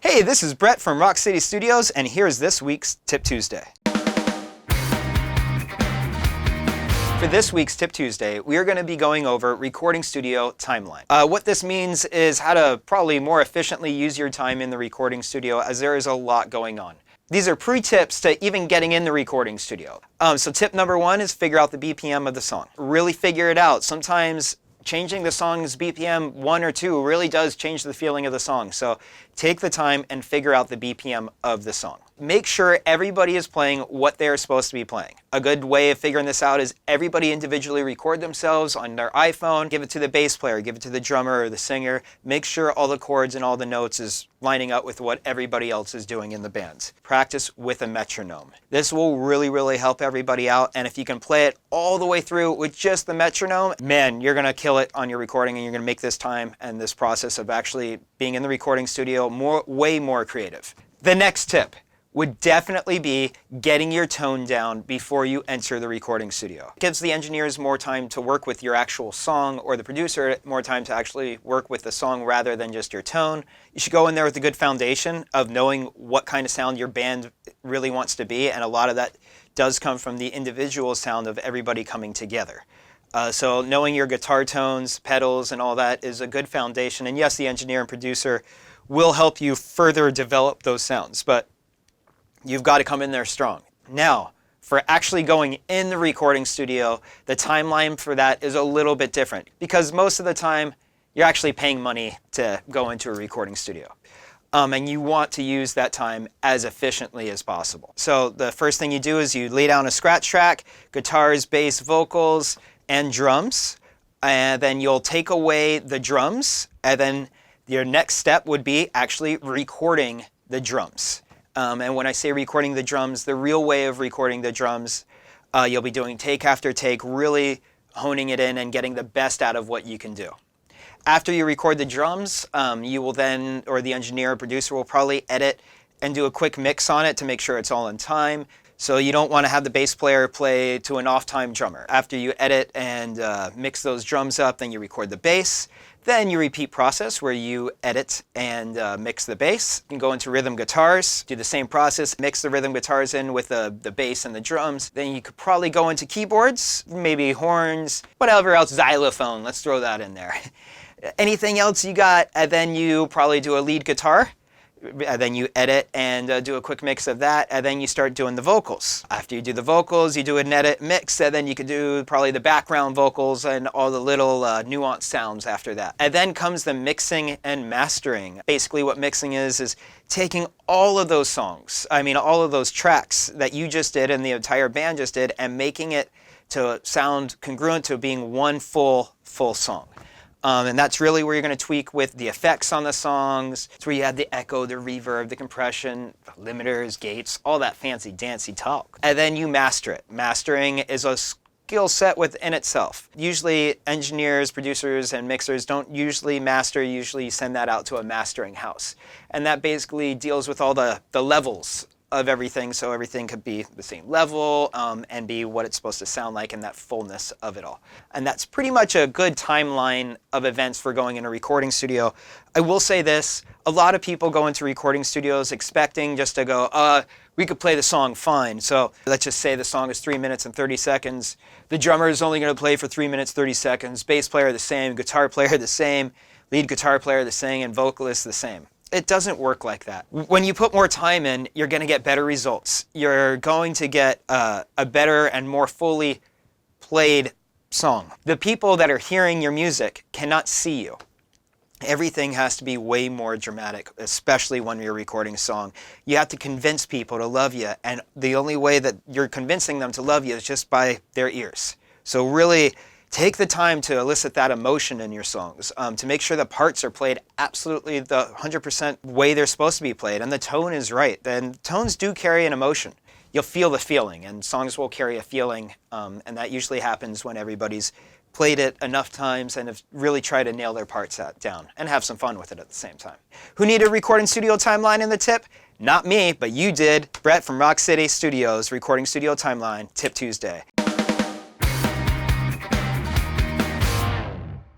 Hey, this is Brett from Rock City Studios, and here's this week's Tip Tuesday. For this week's Tip Tuesday, we are going to be going over Recording Studio Timeline. What this means is how to probably more efficiently use your time in the recording studio, as there is a lot going on. These are pre-tips to even getting in the recording studio. So tip number one is figure out the BPM of the song. Really figure it out. Sometimes changing the song's BPM 1 or 2 really does change the feeling of the song. So take the time and figure out the BPM of the song. Make sure everybody is playing what they're supposed to be playing. A good way of figuring this out is everybody individually record themselves on their iPhone, give it to the bass player, give it to the drummer or the singer. Make sure all the chords and all the notes is lining up with what everybody else is doing in the band. Practice with a metronome. This will really help everybody out, and if you can play it all the way through with just the metronome, man, you're gonna kill it on your recording, and you're gonna make this time and this process of actually being in the recording studio way more creative. The next tip would definitely be getting your tone down before you enter the recording studio. It gives the engineers more time to work with your actual song, or the producer more time to actually work with the song rather than just your tone. You should go in there with a good foundation of knowing what kind of sound your band really wants to be, and a lot of that does come from the individual sound of everybody coming together. So knowing your guitar tones, pedals, and all that is a good foundation, and yes, the engineer and producer will help you further develop those sounds, but you've got to come in there strong. Now, for actually going in the recording studio, the timeline for that is a little bit different, because most of the time you're actually paying money to go into a recording studio. And you want to use that time as efficiently as possible. So the first thing you do is you lay down a scratch track, guitars, bass, vocals, and drums, and then you'll take away the drums, and then your next step would be actually recording the drums. And when I say recording the drums, the real way of recording the drums, you'll be doing take after take, really honing it in and getting the best out of what you can do. After you record the drums, you will then, or the engineer or producer will probably edit and do a quick mix on it to make sure it's all in time. So you don't want to have the bass player play to an off-time drummer. After you edit and mix those drums up, then you record the bass. Then you repeat process where you edit and mix the bass. You can go into rhythm guitars, do the same process, mix the rhythm guitars in with the bass and the drums. Then you could probably go into keyboards, maybe horns, whatever else, xylophone, let's throw that in there. Anything else you got, and then you probably do a lead guitar. And then you edit and do a quick mix of that, and then you start doing the vocals. After you do the vocals, you do an edit mix, and then you could do probably the background vocals and all the little nuanced sounds after that. And then comes the mixing and mastering. Basically what mixing is taking all of those songs, all of those tracks that you just did and the entire band just did, and making it to sound congruent to being one full song. And that's really where you're going to tweak with the effects on the songs. It's where you add the echo, the reverb, the compression, limiters, gates, all that fancy dancy talk. And then you master it. Mastering is a skill set within itself. Usually engineers, producers, and mixers don't usually master, usually send that out to a mastering house. And that basically deals with all the levels of everything, so everything could be the same level and be what it's supposed to sound like, and that fullness of it all. And that's pretty much a good timeline of events for going in a recording studio. I will say this, a lot of people go into recording studios expecting just to go, we could play the song fine. So let's just say the song is 3 minutes and 30 seconds. The drummer is only going to play for 3 minutes, 30 seconds. Bass player the same, guitar player the same, lead guitar player the same, and vocalist the same. It doesn't work like that. When you put more time in, you're going to get better results. You're going to get a better and more fully played song. The people that are hearing your music cannot see you. Everything has to be way more dramatic, especially when you're recording a song. You have to convince people to love you, and the only way that you're convincing them to love you is just by their ears. So really take the time to elicit that emotion in your songs, to make sure the parts are played absolutely the 100% way they're supposed to be played, and the tone is right. And tones do carry an emotion. You'll feel the feeling, and songs will carry a feeling, and that usually happens when everybody's played it enough times and have really tried to nail their parts down and have some fun with it at the same time. Who needed a recording studio timeline in the tip? Not me, but you did. Brett from Rock City Studios, Recording Studio Timeline, Tip Tuesday.